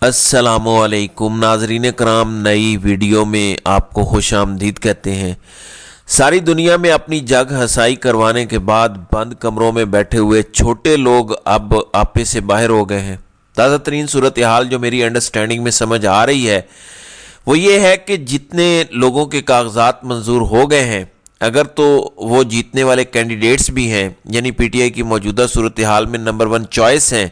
السلام علیکم ناظرین کرام، نئی ویڈیو میں آپ کو خوش آمدید کہتے ہیں۔ ساری دنیا میں اپنی جگ ہسائی کروانے کے بعد بند کمروں میں بیٹھے ہوئے چھوٹے لوگ اب آپے سے باہر ہو گئے ہیں۔ تازہ ترین صورتحال جو میری انڈرسٹینڈنگ میں سمجھ آ رہی ہے وہ یہ ہے کہ جتنے لوگوں کے کاغذات منظور ہو گئے ہیں، اگر تو وہ جیتنے والے کینڈیڈیٹس بھی ہیں، یعنی پی ٹی آئی کی موجودہ صورتحال میں نمبر 1 چوائس ہیں،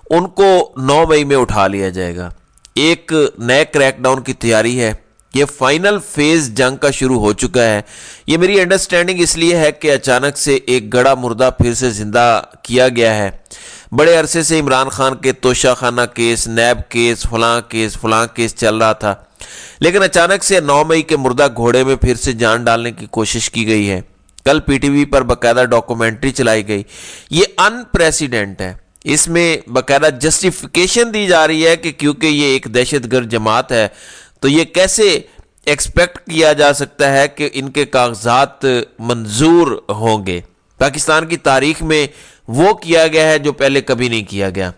ان کو 9 مئی میں اٹھا لیا جائے گا۔ ایک نئے کریک ڈاؤن کی تیاری ہے۔ یہ فائنل فیز جنگ کا شروع ہو چکا ہے۔ یہ میری انڈرسٹینڈنگ اس لیے ہے کہ اچانک سے ایک گڑا مردہ پھر سے زندہ کیا گیا ہے۔ بڑے عرصے سے عمران خان کے توشہ خانہ کیس، نیب کیس، فلاں کیس چل رہا تھا، لیکن اچانک سے 9 مئی کے مردہ گھوڑے میں پھر سے جان ڈالنے کی کوشش کی گئی ہے۔ کل پی ٹی وی پر باقاعدہ ڈاکومنٹری چلائی گئی۔ یہ ان پریسیڈنٹ ہے۔ اس میں باقاعدہ جسٹیفیکیشن دی جا رہی ہے کہ کیونکہ یہ ایک دہشت گرد جماعت ہے تو یہ کیسے ایکسپیکٹ کیا جا سکتا ہے کہ ان کے کاغذات منظور ہوں گے۔ پاکستان کی تاریخ میں وہ کیا گیا ہے جو پہلے کبھی نہیں کیا گیا۔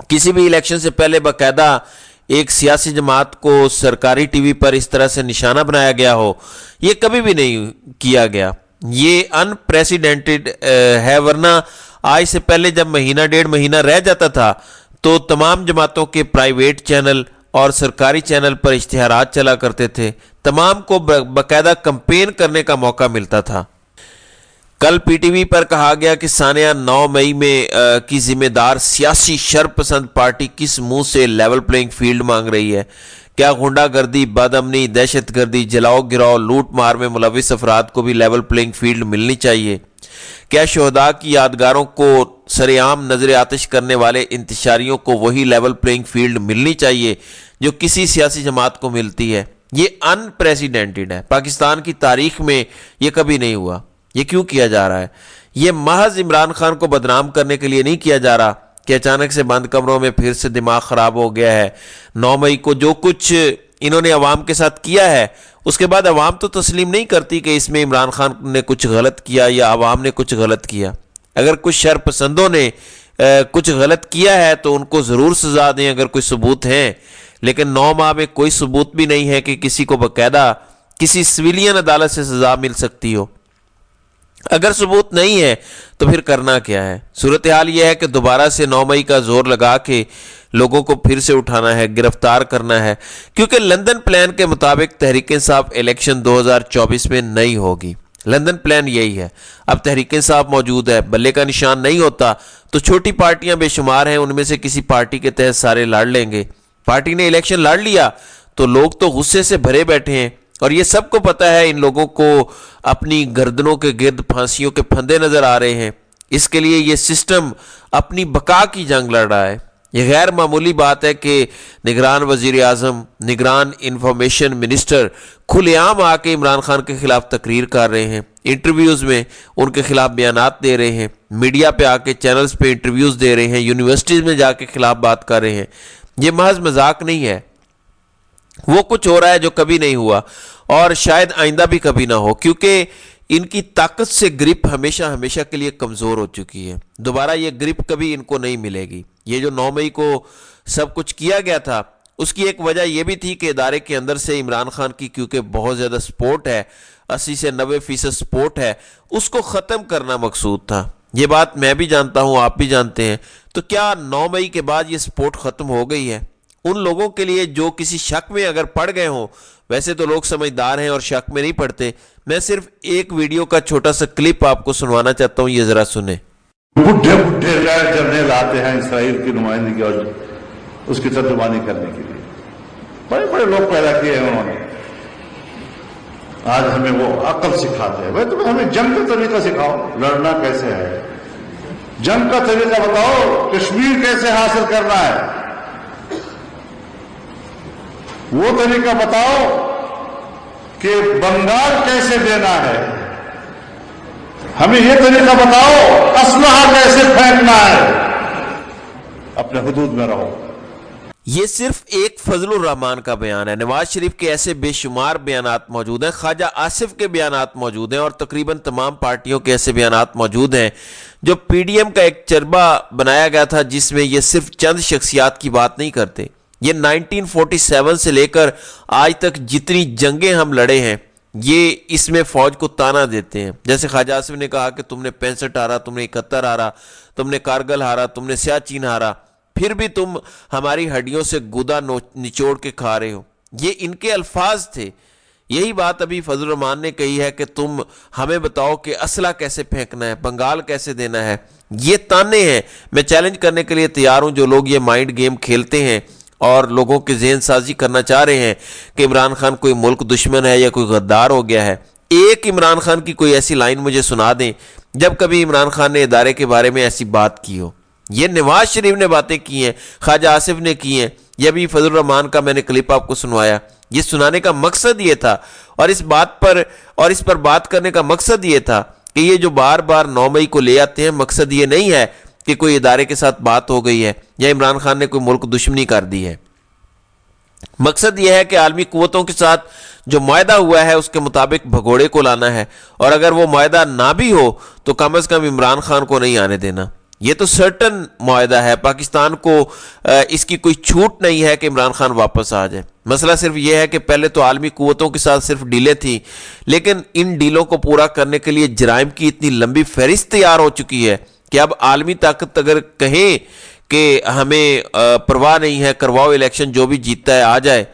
کسی بھی الیکشن سے پہلے باقاعدہ ایک سیاسی جماعت کو سرکاری ٹی وی پر اس طرح سے نشانہ بنایا گیا ہو، یہ کبھی بھی نہیں کیا گیا۔ یہ ان پریسیڈنٹڈ ہے، ورنہ آج سے پہلے جب مہینہ ڈیڑھ مہینہ رہ جاتا تھا تو تمام جماعتوں کے پرائیویٹ چینل اور سرکاری چینل پر اشتہارات چلا کرتے تھے، تمام کو باقاعدہ کمپین کرنے کا موقع ملتا تھا۔ کل پی ٹی وی پر کہا گیا کہ سانیہ 9 مئی میں کی ذمہ دار سیاسی شرپسند پارٹی کس منہ سے لیول پلینگ فیلڈ مانگ رہی ہے؟ کیا غنڈہ گردی، بد امنی، دہشت گردی، جلاؤ گراؤ، لوٹ مار میں ملوث افراد کو بھی لیول پلینگ فیلڈ ملنی چاہیے؟ کیا شہداء کی یادگاروں کو سر عام نظر آتش کرنے والے انتشاریوں کو وہی لیول پلینگ فیلڈ ملنی چاہیے جو کسی سیاسی جماعت کو ملتی ہے؟ یہ ان پریسیڈنٹڈ ہے۔ پاکستان کی تاریخ میں یہ کبھی نہیں ہوا۔ یہ کیوں کیا جا رہا ہے؟ یہ محض عمران خان کو بدنام کرنے کے لیے نہیں کیا جا رہا کہ اچانک سے بند کمروں میں پھر سے دماغ خراب ہو گیا ہے۔ 9 مئی کو جو کچھ انہوں نے عوام کے ساتھ کیا ہے، اس کے بعد عوام تو تسلیم نہیں کرتی کہ اس میں عمران خان نے کچھ غلط کیا یا عوام نے کچھ غلط کیا۔ اگر کچھ شرپسندوں نے کچھ غلط کیا ہے تو ان کو ضرور سزا دیں اگر کوئی ثبوت ہیں، لیکن 9 ماہ میں کوئی ثبوت بھی نہیں ہے کہ کسی کو باقاعدہ کسی سویلین عدالت سے سزا مل سکتی ہو۔ اگر ثبوت نہیں ہے تو پھر کرنا کیا ہے؟ صورتحال یہ ہے کہ دوبارہ سے 9 مئی کا زور لگا کے لوگوں کو پھر سے اٹھانا ہے، گرفتار کرنا ہے، کیونکہ لندن پلان کے مطابق تحریک انصاف الیکشن 2024 میں نہیں ہوگی۔ لندن پلان یہی ہے۔ اب تحریک انصاف موجود ہے، بلے کا نشان نہیں ہوتا تو چھوٹی پارٹیاں بے شمار ہیں، ان میں سے کسی پارٹی کے تحت سارے لڑ لیں گے۔ پارٹی نے الیکشن لڑ لیا تو لوگ تو غصے سے بھرے بیٹھے ہیں، اور یہ سب کو پتہ ہے ان لوگوں کو اپنی گردنوں کے گرد پھانسیوں کے پھندے نظر آ رہے ہیں۔ اس کے لیے یہ سسٹم اپنی بقا کی جنگ لڑ رہا ہے۔ یہ غیر معمولی بات ہے کہ نگران وزیر اعظم، نگران انفارمیشن منسٹر کھلے عام آ کے عمران خان کے خلاف تقریر کر رہے ہیں، انٹرویوز میں ان کے خلاف بیانات دے رہے ہیں، میڈیا پہ آ کے چینلز پہ انٹرویوز دے رہے ہیں، یونیورسٹیز میں جا کے خلاف بات کر رہے ہیں۔ یہ محض مذاق نہیں ہے، وہ کچھ ہو رہا ہے جو کبھی نہیں ہوا اور شاید آئندہ بھی کبھی نہ ہو، کیونکہ ان کی طاقت سے گرپ ہمیشہ کے لیے کمزور ہو چکی ہے۔ دوبارہ یہ گرپ کبھی ان کو نہیں ملے گی۔ یہ جو 9 مئی کو سب کچھ کیا گیا تھا، اس کی ایک وجہ یہ بھی تھی کہ ادارے کے اندر سے عمران خان کی کیونکہ بہت زیادہ سپورٹ ہے، 80 سے 90% سپورٹ ہے، اس کو ختم کرنا مقصود تھا۔ یہ بات میں بھی جانتا ہوں، آپ بھی جانتے ہیں۔ تو کیا 9 مئی کے بعد یہ سپورٹ ختم ہو گئی ہے؟ ان لوگوں کے لیے جو کسی شک میں اگر پڑ گئے ہوں، ویسے تو لوگ سمجھدار ہیں اور شک میں نہیں پڑتے، میں صرف ایک ویڈیو کا چھوٹا سا کلپ آپ کو سنوانا چاہتا ہوں، یہ ذرا سنیں۔ بڈھے غیر جرنیل آتے ہیں اسرائیل کی نمائندگی اور اس کی ترجمانی کرنے کے لیے، بڑے بڑے لوگ پیدا کیے ہیں انہوں نے۔ آج ہمیں وہ عقل سکھاتے ہیں۔ بھائی تمہیں ہمیں جنگ کا طریقہ سکھاؤ، لڑنا کیسے ہے، جنگ کا طریقہ بتاؤ، کشمیر کیسے حاصل کرنا ہے، وہ طریقہ بتاؤ کہ بنگال کیسے دینا ہے، ہمیں یہ طریقہ بتاؤ اسلحہ کیسے پھینکنا ہے۔ اپنے حدود میں رہو۔ یہ صرف ایک فضل الرحمان کا بیان ہے، نواز شریف کے ایسے بے شمار بیانات موجود ہیں، خواجہ آصف کے بیانات موجود ہیں، اور تقریباً تمام پارٹیوں کے ایسے بیانات موجود ہیں جو پی ڈی ایم کا ایک چربہ بنایا گیا تھا جس میں یہ صرف چند شخصیات کی بات نہیں کرتے۔ یہ 1947 سے لے کر آج تک جتنی جنگیں ہم لڑے ہیں یہ اس میں فوج کو تانا دیتے ہیں۔ جیسے خواجہ آصف نے کہا کہ تم نے 65 ہارا، تم نے 71 ہارا، تم نے کارگل ہارا، تم نے سیاچین ہارا، پھر بھی تم ہماری ہڈیوں سے گودا نچوڑ کے کھا رہے ہو۔ یہ ان کے الفاظ تھے۔ یہی بات ابھی فضل الرحمان نے کہی ہے کہ تم ہمیں بتاؤ کہ اسلحہ کیسے پھینکنا ہے، بنگال کیسے دینا ہے۔ یہ تانے ہیں۔ میں چیلنج کرنے کے لیے تیار ہوں جو لوگ یہ مائنڈ گیم کھیلتے ہیں اور لوگوں کی ذہن سازی کرنا چاہ رہے ہیں کہ عمران خان کوئی ملک دشمن ہے یا کوئی غدار ہو گیا ہے۔ ایک عمران خان کی کوئی ایسی لائن مجھے سنا دیں جب کبھی عمران خان نے ادارے کے بارے میں ایسی بات کی ہو۔ یہ نواز شریف نے باتیں کی ہیں، خواجہ آصف نے کی ہیں، یہ بھی فضل الرحمان کا میں نے کلپ آپ کو سنوایا۔ یہ سنانے کا مقصد یہ تھا اور اس پر بات کرنے کا مقصد یہ تھا کہ یہ جو بار بار 9 مئی کو لے آتے ہیں، مقصد یہ نہیں ہے کہ کوئی ادارے کے ساتھ بات ہو گئی ہے یا عمران خان نے کوئی ملک دشمنی کر دی ہے۔ مقصد یہ ہے کہ عالمی قوتوں کے ساتھ جو معاہدہ ہوا ہے اس کے مطابق بھگوڑے کو لانا ہے، اور اگر وہ معاہدہ نہ بھی ہو تو کم از کم عمران خان کو نہیں آنے دینا۔ یہ تو سرٹن معاہدہ ہے، پاکستان کو اس کی کوئی چھوٹ نہیں ہے کہ عمران خان واپس آ جائے۔ مسئلہ صرف یہ ہے کہ پہلے تو عالمی قوتوں کے ساتھ صرف ڈیلیں تھیں، لیکن ان ڈیلوں کو پورا کرنے کے لیے جرائم کی اتنی لمبی فہرست تیار ہو چکی ہے کہ اب عالمی طاقت اگر کہیں کہ ہمیں پرواہ نہیں ہے، کرواؤ الیکشن، جو بھی جیتتا ہے آ جائے،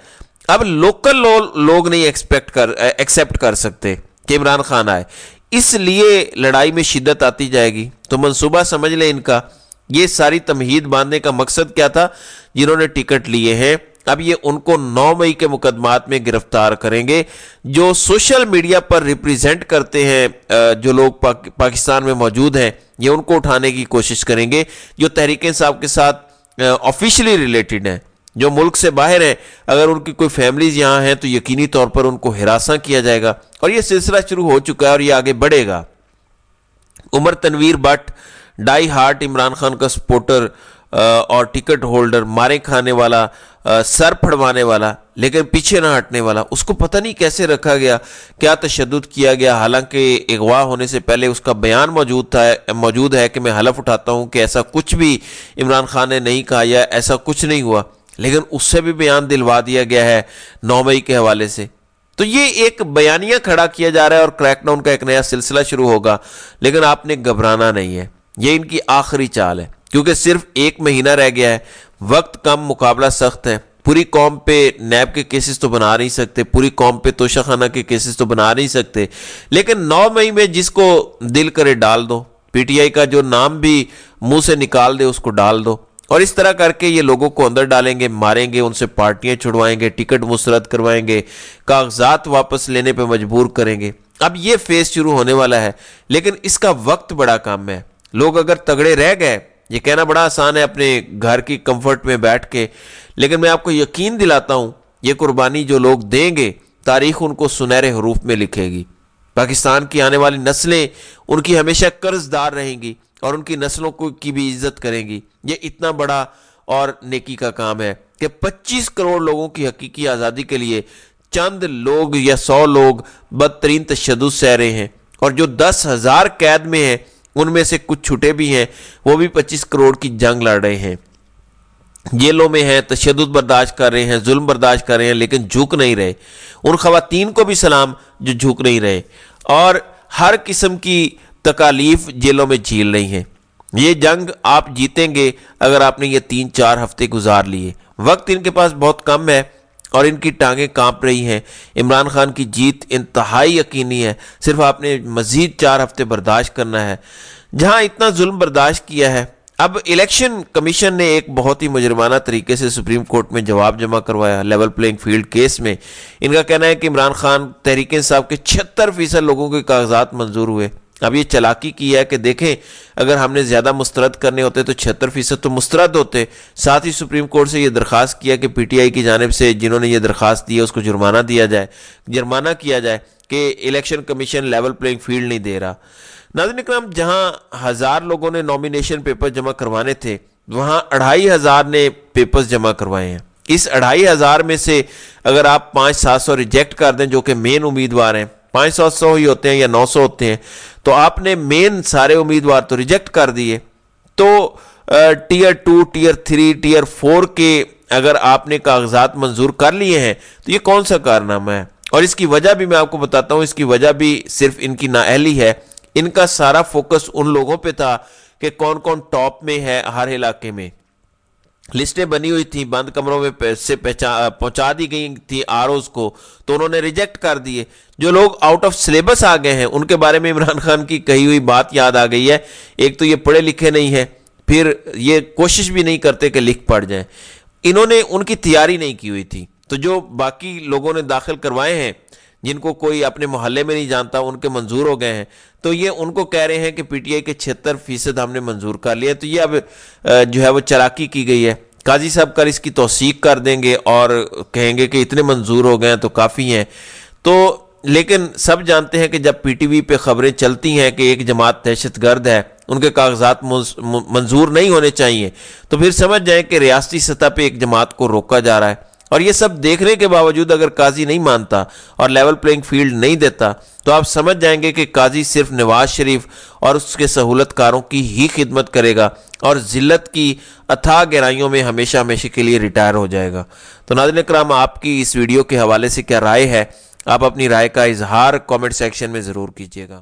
اب لوکل لوگ نہیں ایکسیپٹ کر سکتے کہ عمران خان آئے۔ اس لیے لڑائی میں شدت آتی جائے گی۔ تو منصوبہ سمجھ لیں ان کا، یہ ساری تمہید باندھنے کا مقصد کیا تھا؟ جنہوں نے ٹکٹ لیے ہیں اب یہ ان کو 9 مئی کے مقدمات میں گرفتار کریں گے۔ جو سوشل میڈیا پر ریپریزنٹ کرتے ہیں جو لوگ پاکستان میں موجود ہیں، یہ ان کو اٹھانے کی کوشش کریں گے۔ جو تحریک انصاف کے ساتھ آفیشلی ریلیٹڈ ہیں، جو ملک سے باہر ہیں، اگر ان کی کوئی فیملیز یہاں ہیں تو یقینی طور پر ان کو ہراساں کیا جائے گا، اور یہ سلسلہ شروع ہو چکا ہے اور یہ آگے بڑھے گا۔ عمر تنویر بٹ، ڈائی ہارٹ عمران خان کا سپورٹر اور ٹکٹ ہولڈر، مارے کھانے والا، سر پھڑوانے والا لیکن پیچھے نہ ہٹنے والا، اس کو پتہ نہیں کیسے رکھا گیا، کیا تشدد کیا گیا، حالانکہ اغوا ہونے سے پہلے اس کا بیان موجود ہے کہ میں حلف اٹھاتا ہوں کہ ایسا کچھ بھی عمران خان نے نہیں کہا یا ایسا کچھ نہیں ہوا، لیکن اس سے بھی بیان دلوا دیا گیا ہے 9 مئی کے حوالے سے۔ تو یہ ایک بیانیہ کھڑا کیا جا رہا ہے اور کریک ڈاؤن کا ایک نیا سلسلہ شروع ہوگا، لیکن آپ نے گھبرانا نہیں ہے، یہ ان کی آخری چال ہے، کیونکہ صرف 1 مہینہ رہ گیا ہے، وقت کم، مقابلہ سخت ہے۔ پوری قوم پہ نیب کے کیسز تو بنا نہیں سکتے، پوری قوم پہ توشہ خانہ کے کیسز تو بنا نہیں سکتے، لیکن 9 مئی میں جس کو دل کرے ڈال دو، پی ٹی آئی کا جو نام بھی منہ سے نکال دے اس کو ڈال دو، اور اس طرح کر کے یہ لوگوں کو اندر ڈالیں گے، ماریں گے، ان سے پارٹیاں چھڑوائیں گے، ٹکٹ مسترد کروائیں گے، کاغذات واپس لینے پہ مجبور کریں گے۔ اب یہ فیز شروع ہونے والا ہے، لیکن اس کا وقت بڑا کم ہے۔ لوگ اگر تگڑے رہ گئے، یہ کہنا بڑا آسان ہے اپنے گھر کی کمفرٹ میں بیٹھ کے، لیکن میں آپ کو یقین دلاتا ہوں یہ قربانی جو لوگ دیں گے تاریخ ان کو سنہرے حروف میں لکھے گی۔ پاکستان کی آنے والی نسلیں ان کی ہمیشہ قرض دار رہیں گی اور ان کی نسلوں کی بھی عزت کریں گی۔ یہ اتنا بڑا اور نیکی کا کام ہے کہ 25 کروڑ لوگوں کی حقیقی آزادی کے لیے چند لوگ یا 100 لوگ بدترین تشدد سہ رہے ہیں، اور جو 10,000 قید میں ہیں ان میں سے کچھ چھٹے بھی ہیں، وہ بھی 25 کروڑ کی جنگ لڑ رہے ہیں، جیلوں میں ہیں، تشدد برداشت کر رہے ہیں، ظلم برداشت کر رہے ہیں، لیکن جھک نہیں رہے۔ ان خواتین کو بھی سلام جو جھک نہیں رہے، اور ہر قسم کی تکالیف جیلوں میں جھیل رہی ہیں۔ یہ جنگ آپ جیتیں گے اگر آپ نے یہ 3-4 ہفتے گزار لیے۔ وقت ان کے پاس بہت کم ہے اور ان کی ٹانگیں کانپ رہی ہیں۔ عمران خان کی جیت انتہائی یقینی ہے، صرف آپ نے مزید 4 ہفتے برداشت کرنا ہے۔ جہاں اتنا ظلم برداشت کیا ہے، اب الیکشن کمیشن نے ایک بہت ہی مجرمانہ طریقے سے سپریم کورٹ میں جواب جمع کروایا لیول پلینگ فیلڈ کیس میں۔ ان کا کہنا ہے کہ عمران خان تحریک انصاف کے 76% لوگوں کے کاغذات منظور ہوئے۔ اب یہ چلاکی کی ہے کہ دیکھیں اگر ہم نے زیادہ مسترد کرنے ہوتے تو 76% تو مسترد ہوتے۔ ساتھ ہی سپریم کورٹ سے یہ درخواست کیا کہ پی ٹی آئی کی جانب سے جنہوں نے یہ درخواست دی ہے اس کو جرمانہ کیا جائے کہ election commission level playing field نہیں دے رہا۔ ناظرین اکرام، جہاں 1000 لوگوں نے نومینیشن پیپر جمع کروانے تھے، وہاں 2500 نے پیپرز جمع کروائے ہیں۔ اس 2500 میں سے اگر آپ 500-700 ریجیکٹ کر دیں جو کہ مین امیدوار ہیں، 500 ہی ہوتے ہیں یا 900 ہوتے ہیں، تو آپ نے مین سارے امیدوار تو ریجیکٹ کر دیے، تو ٹیئر 2 ٹیئر 3 ٹیئر 4 کے اگر آپ نے کاغذات منظور کر لیے ہیں تو یہ کون سا کارنامہ ہے؟ اور اس کی وجہ بھی میں آپ کو بتاتا ہوں، اس کی وجہ بھی صرف ان کی نااہلی ہے۔ ان کا سارا فوکس ان لوگوں پہ تھا کہ کون کون ٹاپ میں ہے ہر علاقے میں، لسٹیں بنی ہوئی تھیں، بند کمروں میں سے پہنچا دی گئی تھی آروز کو، تو انہوں نے ریجیکٹ کر دیے۔ جو لوگ آؤٹ آف سلیبس آ گئے ہیں ان کے بارے میں عمران خان کی کہی ہوئی بات یاد آ گئی ہے، ایک تو یہ پڑھے لکھے نہیں ہیں، پھر یہ کوشش بھی نہیں کرتے کہ لکھ پڑھ جائیں، انہوں نے ان کی تیاری نہیں کی ہوئی تھی۔ تو جو باقی لوگوں نے داخل کروائے ہیں جن کو کوئی اپنے محلے میں نہیں جانتا، ان کے منظور ہو گئے ہیں، تو یہ ان کو کہہ رہے ہیں کہ پی ٹی آئی کے 76% ہم نے منظور کر لیا، تو یہ اب جو ہے وہ چلاکی کی گئی ہے۔ قاضی صاحب کل اس کی توثیق کر دیں گے اور کہیں گے کہ اتنے منظور ہو گئے ہیں تو کافی ہیں۔ تو لیکن سب جانتے ہیں کہ جب پی ٹی وی پہ خبریں چلتی ہیں کہ ایک جماعت دہشت گرد ہے، ان کے کاغذات منظور نہیں ہونے چاہیے، تو پھر سمجھ جائیں کہ ریاستی سطح پہ ایک جماعت کو روکا جا رہا ہے۔ اور یہ سب دیکھنے کے باوجود اگر قاضی نہیں مانتا اور لیول پلینگ فیلڈ نہیں دیتا تو آپ سمجھ جائیں گے کہ قاضی صرف نواز شریف اور اس کے سہولت کاروں کی ہی خدمت کرے گا اور ذلت کی اتھاہ گہرائیوں میں ہمیشہ ہمیشہ کے لیے ریٹائر ہو جائے گا۔ تو ناظرین کرام، آپ کی اس ویڈیو کے حوالے سے کیا رائے ہے؟ آپ اپنی رائے کا اظہار کامنٹ سیکشن میں ضرور کیجیے گا۔